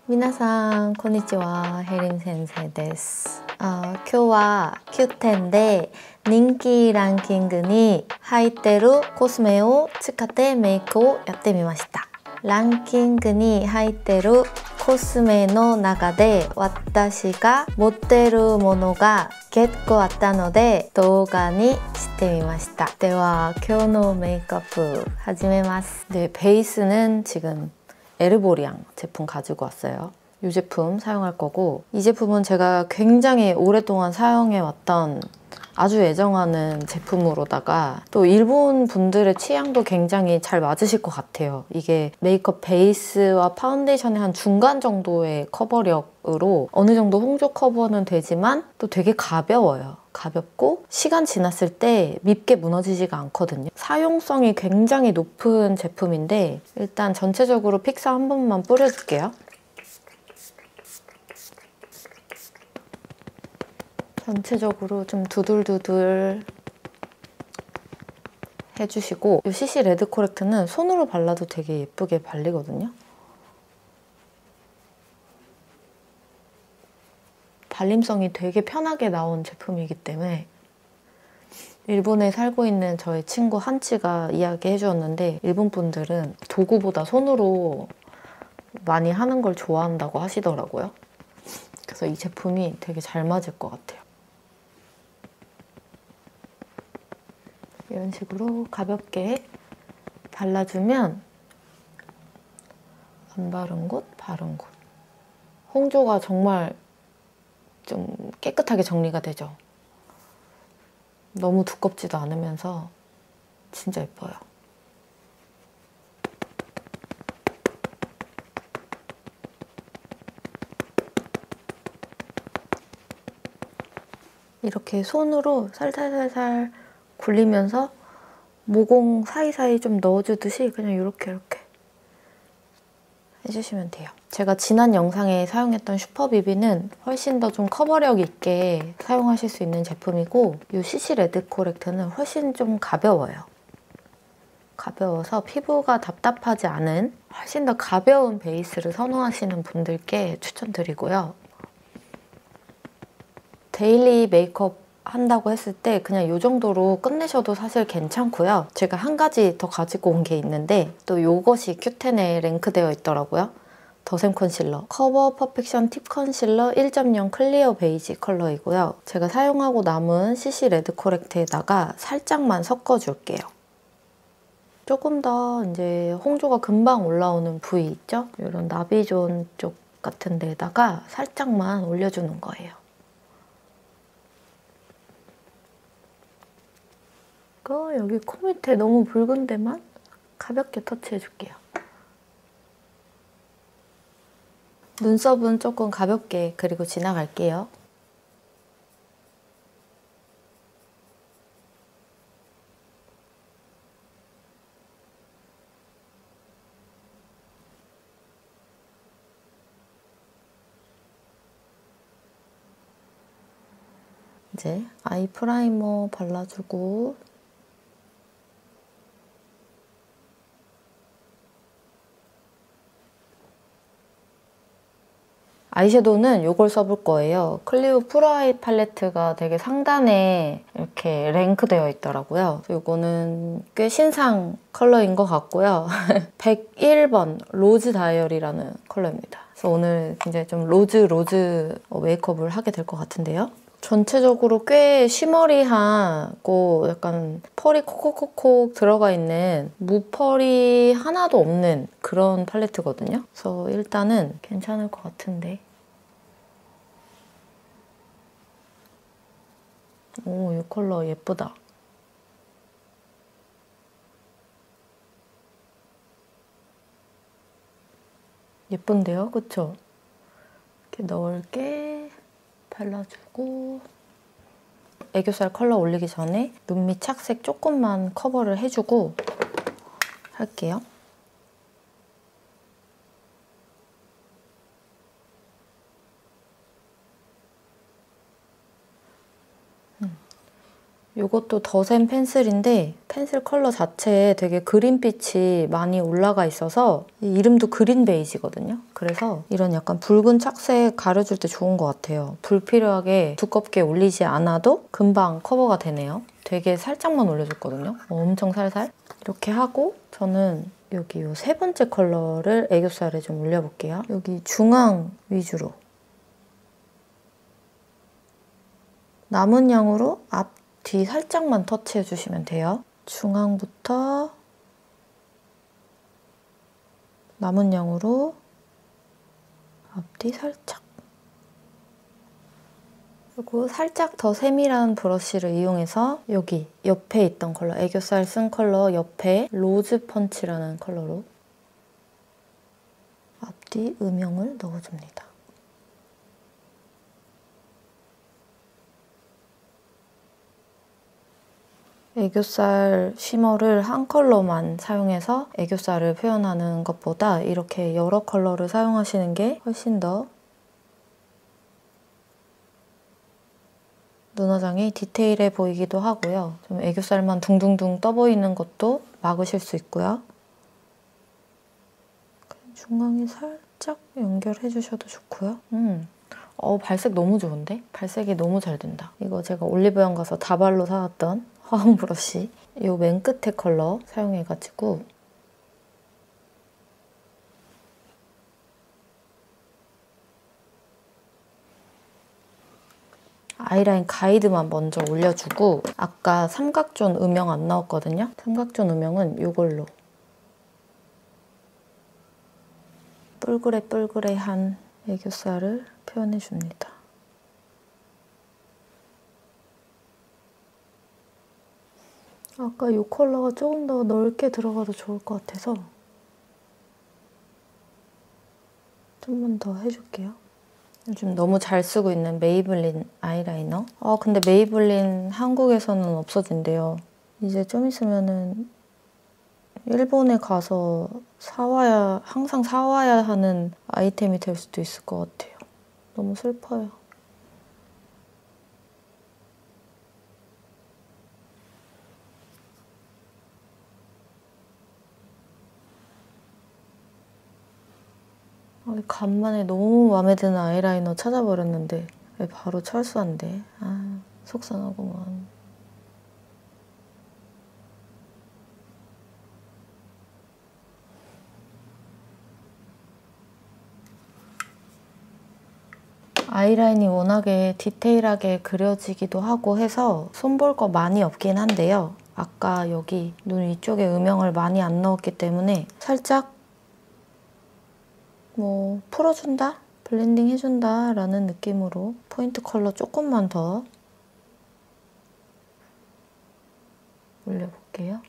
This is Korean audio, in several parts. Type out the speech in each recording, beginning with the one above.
미나상 konnichiwa, 헤린先生です。今日はQ10で人気ランキングに入ってるコスメを使ってメイクをやってみました。ランキングに入ってるコスメの中で私が持ってるものが結構あったので動画にしてみました。では今日のメイクアップ始めます。네, 베이스는 지금 에르보리앙 제품 가지고 왔어요. 이 제품 사용할 거고, 이 제품은 제가 굉장히 오랫동안 사용해왔던 아주 애정하는 제품으로다가 또 일본 분들의 취향도 굉장히 잘 맞으실 것 같아요. 이게 메이크업 베이스와 파운데이션의 한 중간 정도의 커버력으로 어느 정도 홍조 커버는 되지만 또 되게 가벼워요. 가볍고 시간 지났을 때 밉게 무너지지가 않거든요. 사용성이 굉장히 높은 제품인데 일단 전체적으로 픽서 한 번만 뿌려줄게요. 전체적으로 좀 두들두들 해주시고, 이 CC 레드 코렉트는 손으로 발라도 되게 예쁘게 발리거든요. 발림성이 되게 편하게 나온 제품이기 때문에 일본에 살고 있는 저의 친구 한치가 이야기해 주었는데 일본 분들은 도구보다 손으로 많이 하는 걸 좋아한다고 하시더라고요. 그래서 이 제품이 되게 잘 맞을 것 같아요. 이런 식으로 가볍게 발라주면 안 바른 곳, 바른 곳. 홍조가 정말 좀 깨끗하게 정리가 되죠. 너무 두껍지도 않으면서 진짜 예뻐요. 이렇게 손으로 살살살살 굴리면서 모공 사이사이 좀 넣어주듯이 그냥 이렇게 해주시면 돼요. 제가 지난 영상에 사용했던 슈퍼비비는 훨씬 더 좀 커버력 있게 사용하실 수 있는 제품이고 이 CC 레드 코렉트는 훨씬 좀 가벼워요. 가벼워서 피부가 답답하지 않은 훨씬 더 가벼운 베이스를 선호하시는 분들께 추천드리고요. 데일리 메이크업 한다고 했을 때 그냥 이 정도로 끝내셔도 사실 괜찮고요. 제가 한 가지 더 가지고 온 게 있는데 또 이것이 Q10에 랭크되어 있더라고요. 더샘 컨실러 커버 퍼펙션 팁 컨실러 1.0 클리어 베이지 컬러이고요. 제가 사용하고 남은 CC 레드 코렉트에다가 살짝만 섞어줄게요. 조금 더 이제 홍조가 금방 올라오는 부위 있죠? 이런 나비존 쪽 같은 데다가 살짝만 올려주는 거예요. 여기 코 밑에 너무 붉은 데만 가볍게 터치해줄게요. 눈썹은 조금 가볍게 그리고 지나갈게요. 이제 아이 프라이머 발라주고 아이섀도우는 이걸 써볼 거예요. 클리오 프라이 팔레트가 되게 상단에 이렇게 랭크되어 있더라고요. 이거는 꽤 신상 컬러인 것 같고요. 101번 로즈 다이어리라는 컬러입니다. 그래서 오늘 굉장히 좀 로즈 메이크업을 하게 될 것 같은데요. 전체적으로 꽤 쉬머리하고 약간 펄이 콕콕콕콕 들어가 있는 무펄이 하나도 없는 그런 팔레트거든요. 그래서 일단은 괜찮을 것 같은데. 오, 이 컬러 예쁘다. 예쁜데요? 그쵸? 이렇게 넓게 발라주고 애교살 컬러 올리기 전에 눈 밑 착색 조금만 커버를 해주고 할게요. 이것도 더샘 펜슬인데 펜슬 컬러 자체에 되게 그린빛이 많이 올라가 있어서 이름도 그린 베이지거든요. 그래서 이런 약간 붉은 착색 가려줄 때 좋은 것 같아요. 불필요하게 두껍게 올리지 않아도 금방 커버가 되네요. 되게 살짝만 올려줬거든요. 엄청 살살. 이렇게 하고 저는 여기 이 세 번째 컬러를 애교살에 좀 올려볼게요. 여기 중앙 위주로. 남은 양으로 앞, 뒤 살짝만 터치해주시면 돼요. 중앙부터 남은 양으로 앞뒤 살짝. 그리고 살짝 더 세밀한 브러쉬를 이용해서 여기 옆에 있던 컬러, 애교살 쓴 컬러 옆에 로즈 펀치라는 컬러로 앞뒤 음영을 넣어줍니다. 애교살 쉬머를 한 컬러만 사용해서 애교살을 표현하는 것보다 이렇게 여러 컬러를 사용하시는 게 훨씬 더 눈화장이 디테일해 보이기도 하고요. 좀 애교살만 둥둥둥 떠 보이는 것도 막으실 수 있고요. 중앙에 살짝 연결해 주셔도 좋고요. 발색 너무 좋은데? 발색이 너무 잘 된다. 이거 제가 올리브영 가서 다발로 사왔던 화홍 브러쉬. 이 맨 끝에 컬러 사용해가지고 아이라인 가이드만 먼저 올려주고 아까 삼각존 음영 안 나왔거든요? 삼각존 음영은 이걸로 뿔그레뿔그레한 애교살을 표현해줍니다. 아까 이 컬러가 조금 더 넓게 들어가도 좋을 것 같아서 좀만 더 해줄게요. 요즘 너무 잘 쓰고 있는 메이블린 아이라이너. 근데 메이블린 한국에서는 없어진대요. 이제 좀 있으면은 일본에 가서 항상 사와야 하는 아이템이 될 수도 있을 것 같아요. 너무 슬퍼요. 간만에 너무 마음에 드는 아이라이너 찾아버렸는데 왜 바로 철수한대. 속상하구만. 아이라인이 워낙에 디테일하게 그려지기도 하고 해서 손볼 거 많이 없긴 한데요. 아까 여기 눈 위쪽에 음영을 많이 안 넣었기 때문에 살짝 풀어준다? 블렌딩 해준다 라는 느낌으로 포인트 컬러 조금만 더 올려볼게요.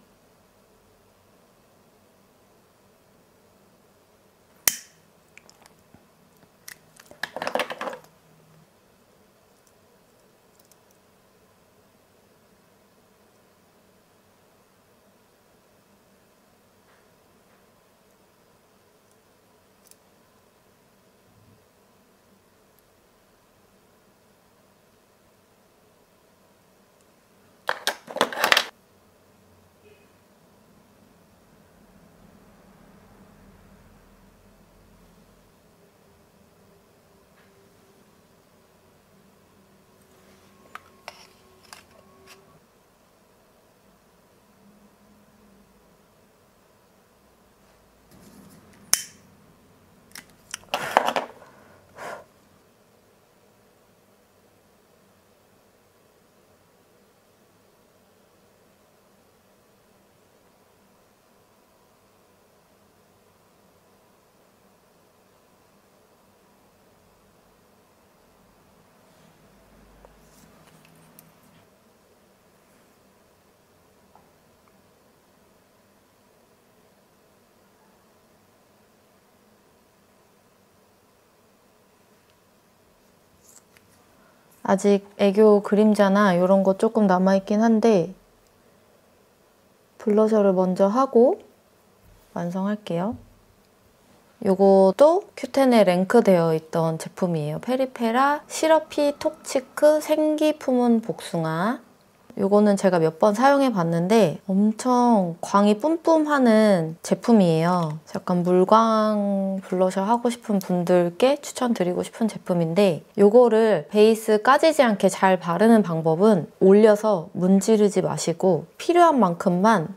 아직 애교 그림자나 이런 거 조금 남아있긴 한데 블러셔를 먼저 하고 완성할게요. 이것도 큐텐에 랭크되어 있던 제품이에요. 페리페라 시러피 톡치크 생기 품은 복숭아. 이거는 제가 몇 번 사용해 봤는데 엄청 광이 뿜뿜하는 제품이에요. 약간 물광 블러셔 하고 싶은 분들께 추천드리고 싶은 제품인데 이거를 베이스 까지지 않게 잘 바르는 방법은 올려서 문지르지 마시고 필요한 만큼만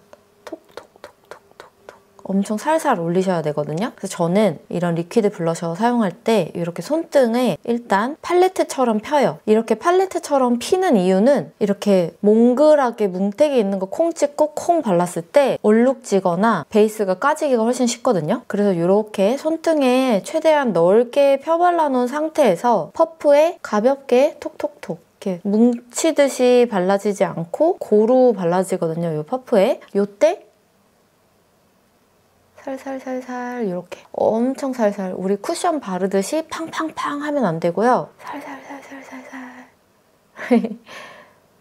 엄청 살살 올리셔야 되거든요. 그래서 저는 이런 리퀴드 블러셔 사용할 때 이렇게 손등에 일단 팔레트처럼 펴요. 이렇게 팔레트처럼 피는 이유는 이렇게 몽글하게 뭉태기 있는 거 콩 찍고 콩 발랐을 때 얼룩지거나 베이스가 까지기가 훨씬 쉽거든요. 그래서 이렇게 손등에 최대한 넓게 펴발라 놓은 상태에서 퍼프에 가볍게 톡톡톡 이렇게 뭉치듯이 발라지지 않고 고루 발라지거든요. 이 퍼프에. 이때 살살살살 이렇게 엄청 살살 우리 쿠션 바르듯이 팡팡팡 하면 안 되고요. 살살살살살살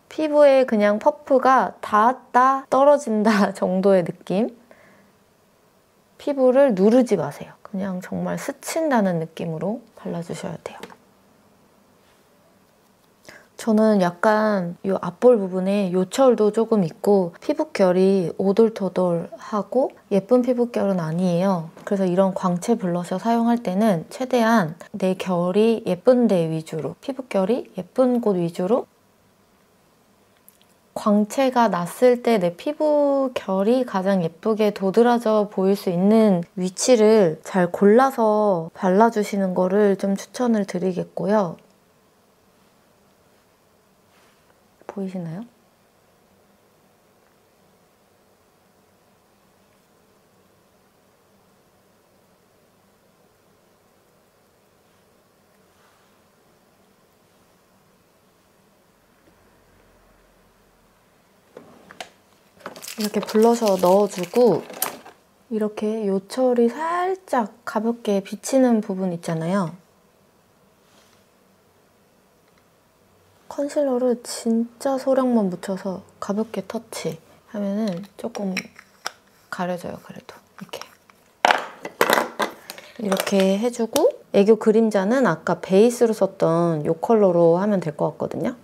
피부에 그냥 퍼프가 닿았다 떨어진다 정도의 느낌. 피부를 누르지 마세요. 그냥 정말 스친다는 느낌으로 발라주셔야 돼요. 저는 약간 이 앞볼 부분에 요철도 조금 있고 피부결이 오돌토돌하고 예쁜 피부결은 아니에요. 그래서 이런 광채 블러셔 사용할 때는 최대한 내 결이 예쁜 데 위주로, 피부결이 예쁜 곳 위주로 광채가 났을 때 내 피부결이 가장 예쁘게 도드라져 보일 수 있는 위치를 잘 골라서 발라주시는 거를 좀 추천을 드리겠고요. 보이시나요? 이렇게 블러셔 넣어주고 이렇게 요철이 살짝 가볍게 비치는 부분 있잖아요. 컨실러를 진짜 소량만 묻혀서 가볍게 터치하면은 조금 가려져요, 그래도. 이렇게 해주고 애교 그림자는 아까 베이스로 썼던 이 컬러로 하면 될 것 같거든요.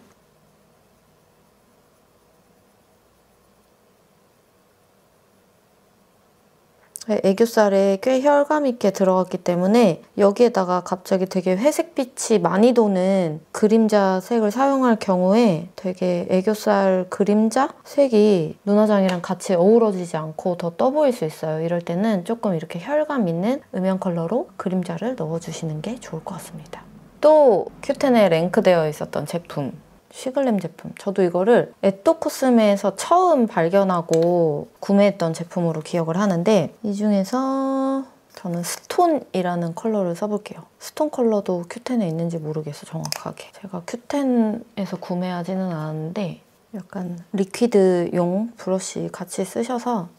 애교살에 꽤 혈감 있게 들어갔기 때문에 여기에다가 갑자기 되게 회색빛이 많이 도는 그림자 색을 사용할 경우에 되게 애교살 그림자 색이 눈화장이랑 같이 어우러지지 않고 더 떠 보일 수 있어요. 이럴 때는 조금 이렇게 혈감 있는 음영 컬러로 그림자를 넣어주시는 게 좋을 것 같습니다. 또 큐텐에 랭크되어 있었던 제품, 쉬글램 제품. 저도 이거를 에토코스메에서 처음 발견하고 구매했던 제품으로 기억을 하는데 이 중에서 저는 스톤이라는 컬러를 써볼게요. 스톤 컬러도 큐텐에 있는지 모르겠어, 정확하게. 제가 큐텐에서 구매하지는 않았는데 약간 리퀴드용 브러쉬 같이 쓰셔서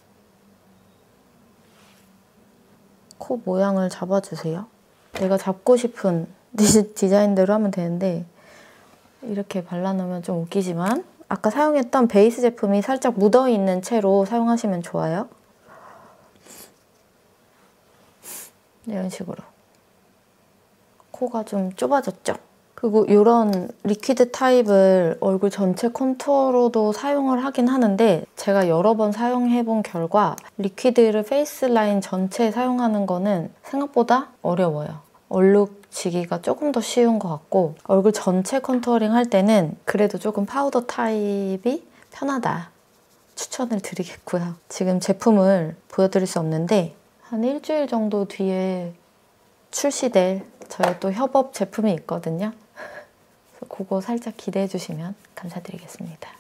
코 모양을 잡아주세요. 내가 잡고 싶은 디자인대로 하면 되는데 이렇게 발라놓으면 좀 웃기지만 아까 사용했던 베이스 제품이 살짝 묻어있는 채로 사용하시면 좋아요. 이런 식으로. 코가 좀 좁아졌죠? 그리고 이런 리퀴드 타입을 얼굴 전체 컨투어로도 사용을 하긴 하는데 제가 여러 번 사용해본 결과 리퀴드를 페이스 라인 전체에 사용하는 거는 생각보다 어려워요. 얼룩지기가 조금 더 쉬운 것 같고 얼굴 전체 컨투어링 할 때는 그래도 조금 파우더 타입이 편하다 추천을 드리겠고요. 지금 제품을 보여드릴 수 없는데 한 일주일 정도 뒤에 출시될 저희 또 협업 제품이 있거든요. 그래서 그거 살짝 기대해 주시면 감사드리겠습니다.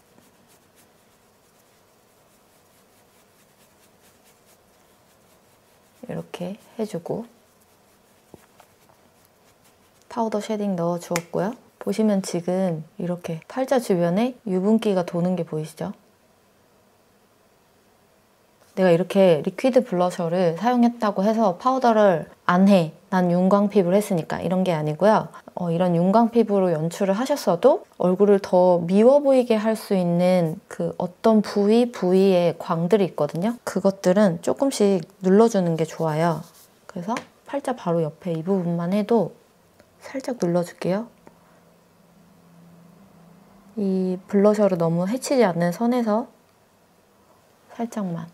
이렇게 해주고 파우더 쉐딩 넣어주었고요. 보시면 지금 이렇게 팔자 주변에 유분기가 도는 게 보이시죠? 내가 이렇게 리퀴드 블러셔를 사용했다고 해서 파우더를 안 해. 난 윤광 피부를 했으니까 이런 게 아니고요. 이런 윤광 피부로 연출을 하셨어도 얼굴을 더 미워 보이게 할 수 있는 그 어떤 부위에 광들이 있거든요. 그것들은 조금씩 눌러주는 게 좋아요. 그래서 팔자 바로 옆에 이 부분만 해도 살짝 눌러줄게요. 이 블러셔를 너무 해치지 않는 선에서 살짝만.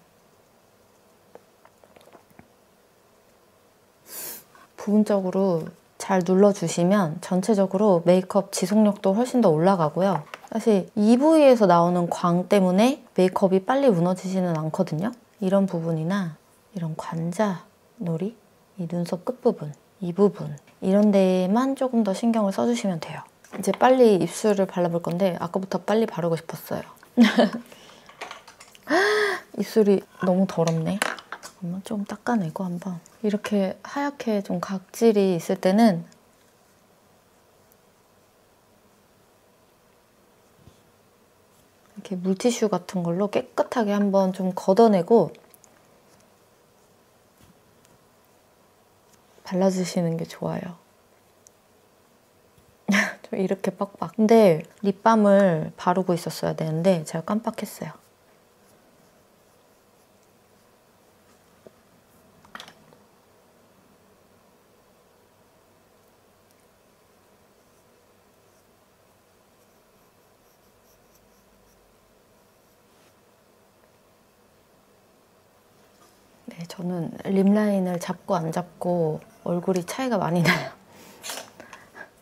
부분적으로 잘 눌러주시면 전체적으로 메이크업 지속력도 훨씬 더 올라가고요. 사실 이 부위에서 나오는 광 때문에 메이크업이 빨리 무너지지는 않거든요. 이런 부분이나 이런 관자놀이, 이 눈썹 끝부분, 이 부분 이런 데만 조금 더 신경을 써주시면 돼요. 이제 빨리 입술을 발라볼 건데 아까부터 빨리 바르고 싶었어요. 입술이 너무 더럽네. 잠깐만 좀 닦아내고 한번. 이렇게 하얗게 좀 각질이 있을 때는 이렇게 물티슈 같은 걸로 깨끗하게 한번 좀 걷어내고 발라주시는 게 좋아요. 좀 이렇게 빡빡. 근데 립밤을 바르고 있었어야 되는데 제가 깜빡했어요. 네, 저는 립라인을 잡고 안 잡고 얼굴이 차이가 많이 나요.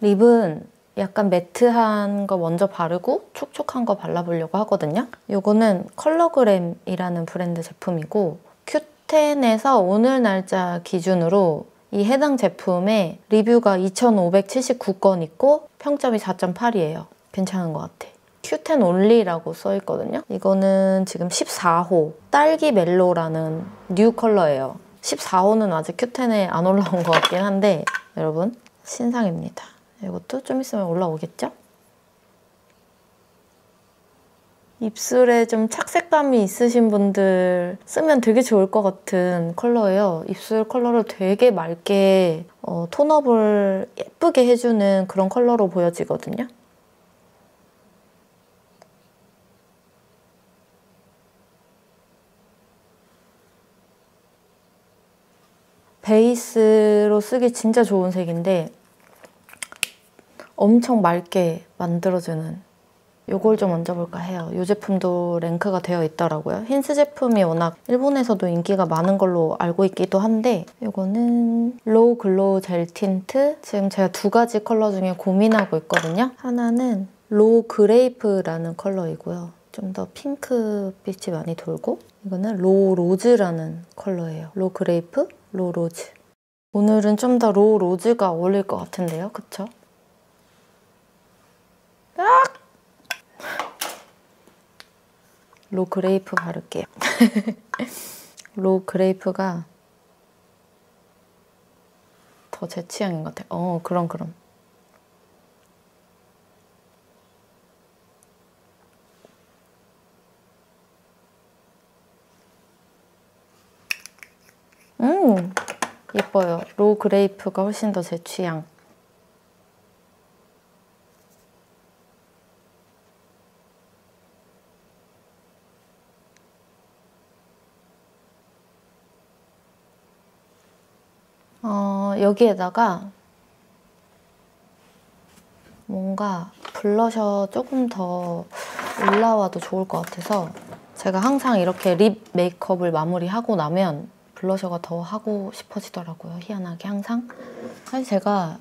립은 약간 매트한 거 먼저 바르고 촉촉한 거 발라보려고 하거든요. 이거는 컬러그램이라는 브랜드 제품이고 큐텐에서 오늘 날짜 기준으로 이 해당 제품에 리뷰가 2,579건 있고 평점이 4.8이에요. 괜찮은 것 같아. 큐텐 올리라고 써있거든요. 이거는 지금 14호 딸기 멜로라는 뉴 컬러예요. 14호는 아직 큐텐에 안 올라온 것 같긴 한데 여러분 신상입니다. 이것도 좀 있으면 올라오겠죠? 입술에 좀 착색감이 있으신 분들 쓰면 되게 좋을 것 같은 컬러예요. 입술 컬러를 되게 맑게 톤업을 예쁘게 해주는 그런 컬러로 보여지거든요. 베이스로 쓰기 진짜 좋은 색인데 엄청 맑게 만들어주는 이걸 좀 얹어볼까 해요. 이 제품도 랭크가 되어 있더라고요. 힌스 제품이 워낙 일본에서도 인기가 많은 걸로 알고 있기도 한데 이거는 로우 글로우 젤 틴트. 지금 제가 두 가지 컬러 중에 고민하고 있거든요. 하나는 로우 그레이프라는 컬러이고요. 좀 더 핑크빛이 많이 돌고 이거는 로우 로즈라는 컬러예요. 로우 그레이프, 로우 로즈. 오늘은 좀 더 로우 로즈가 어울릴 것 같은데요. 그쵸? 로우 그레이프 바를게요. 로우 그레이프가 더 제 취향인 것 같아요. 그럼. 예뻐요. 로우 그레이프가 훨씬 더 제 취향. 여기에다가 뭔가 블러셔 조금 더 올라와도 좋을 것 같아서 제가 항상 이렇게 립 메이크업을 마무리하고 나면 블러셔가 더 하고 싶어지더라고요. 희한하게 항상. 사실 제가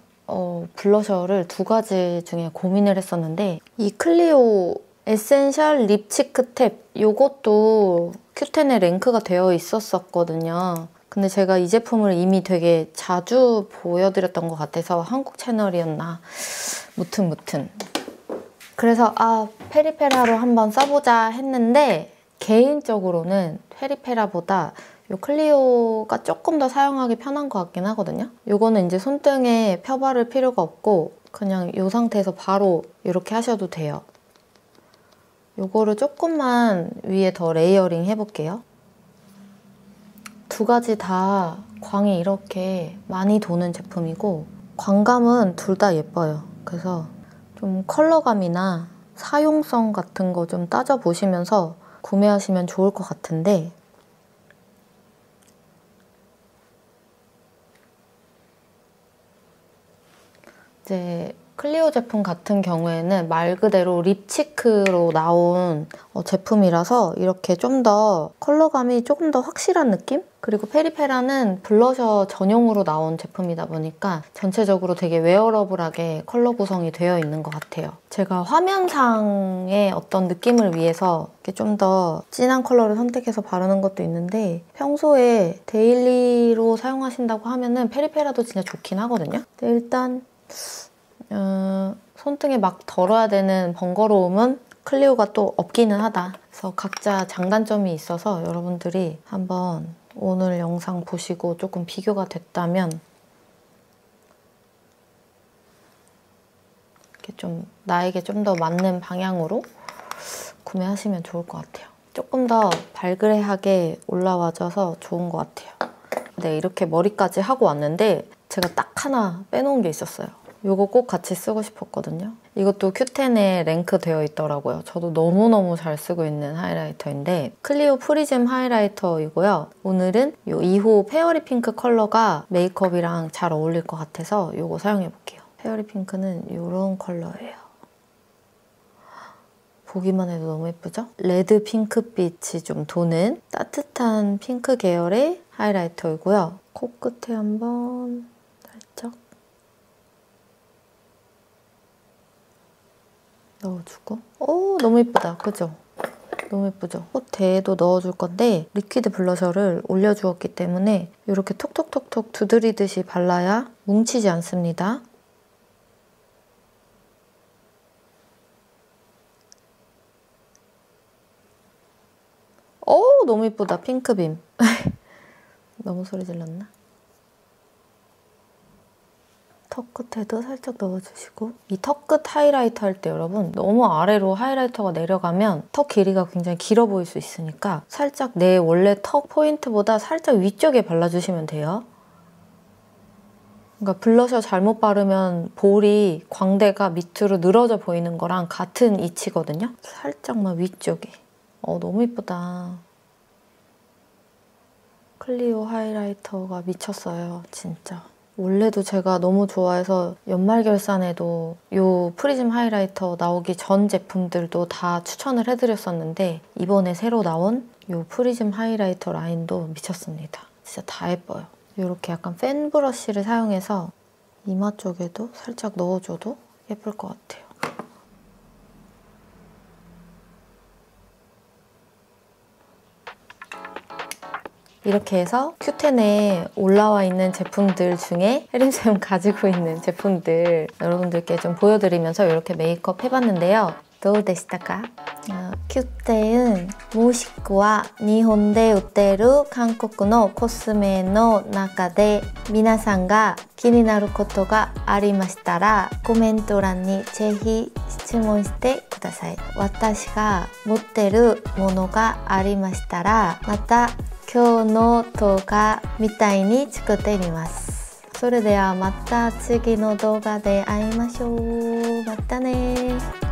블러셔를 두 가지 중에 고민을 했었는데 이 클리오 에센셜 립 치크탭 이것도 큐텐에 랭크가 되어 있었거든요. 근데 제가 이 제품을 이미 되게 자주 보여드렸던 것 같아서 한국 채널이었나 무튼 그래서 페리페라로 한번 써보자 했는데 개인적으로는 페리페라보다 이 클리오가 조금 더 사용하기 편한 것 같긴 하거든요. 이거는 이제 손등에 펴바를 필요가 없고 그냥 이 상태에서 바로 이렇게 하셔도 돼요. 이거를 조금만 위에 더 레이어링 해볼게요. 두 가지 다 광이 이렇게 많이 도는 제품이고 광감은 둘 다 예뻐요. 그래서 좀 컬러감이나 사용성 같은 거 좀 따져보시면서 구매하시면 좋을 것 같은데 이제 클리오 제품 같은 경우에는 말 그대로 립치크로 나온 제품이라서 이렇게 좀 더 컬러감이 조금 더 확실한 느낌? 그리고 페리페라는 블러셔 전용으로 나온 제품이다 보니까 전체적으로 되게 웨어러블하게 컬러 구성이 되어 있는 것 같아요. 제가 화면상의 어떤 느낌을 위해서 이렇게 좀 더 진한 컬러를 선택해서 바르는 것도 있는데 평소에 데일리로 사용하신다고 하면은 페리페라도 진짜 좋긴 하거든요. 근데 일단 손등에 막 덜어야 되는 번거로움은 클리오가 또 없기는 하다. 그래서 각자 장단점이 있어서 여러분들이 한번 오늘 영상 보시고 조금 비교가 됐다면 이렇게 좀 나에게 좀 더 맞는 방향으로 구매하시면 좋을 것 같아요. 조금 더 발그레하게 올라와줘서 좋은 것 같아요. 네, 이렇게 머리까지 하고 왔는데 제가 딱 하나 빼놓은 게 있었어요. 이거 꼭 같이 쓰고 싶었거든요. 이것도 큐텐에 랭크 되어 있더라고요. 저도 너무너무 잘 쓰고 있는 하이라이터인데 클리오 프리즘 하이라이터이고요. 오늘은 이 2호 페어리 핑크 컬러가 메이크업이랑 잘 어울릴 것 같아서 이거 사용해볼게요. 페어리 핑크는 이런 컬러예요. 보기만 해도 너무 예쁘죠? 레드 핑크빛이 좀 도는 따뜻한 핑크 계열의 하이라이터이고요. 코끝에 한번 살짝 넣어주고 오 너무 예쁘다 그죠? 너무 예쁘죠? 콧대에도 넣어줄 건데 리퀴드 블러셔를 올려주었기 때문에 이렇게 톡톡톡톡 두드리듯이 발라야 뭉치지 않습니다. 오 너무 예쁘다 핑크빔. 너무 소리 질렀나? 턱끝에도 살짝 넣어주시고 이 턱끝 하이라이터 할 때 여러분 너무 아래로 하이라이터가 내려가면 턱 길이가 굉장히 길어 보일 수 있으니까 살짝 내 원래 턱 포인트보다 살짝 위쪽에 발라주시면 돼요. 그러니까 블러셔 잘못 바르면 볼이 광대가 밑으로 늘어져 보이는 거랑 같은 이치거든요. 살짝만 위쪽에. 너무 예쁘다. 클리오 하이라이터가 미쳤어요, 진짜. 원래도 제가 너무 좋아해서 연말결산에도 이 프리즘 하이라이터 나오기 전 제품들도 다 추천을 해드렸었는데 이번에 새로 나온 이 프리즘 하이라이터 라인도 미쳤습니다. 진짜 다 예뻐요. 이렇게 약간 팬 브러쉬를 사용해서 이마 쪽에도 살짝 넣어줘도 예쁠 것 같아요. 이렇게 해서 큐텐에 올라와 있는 제품들 중에 혜림쌤 가지고 있는 제품들 여러분들께 좀 보여드리면서 이렇게 메이크업 해봤는데요. どうでしたか? 큐텐もしくは日本で売っている韓国のコスメの中で皆さんが気になることがありましたらコメント欄にぜひ質問してください。私が持ってるものがありましたらまた今日の動画みたいに作ってみます。それではまた次の動画で会いましょう。またね。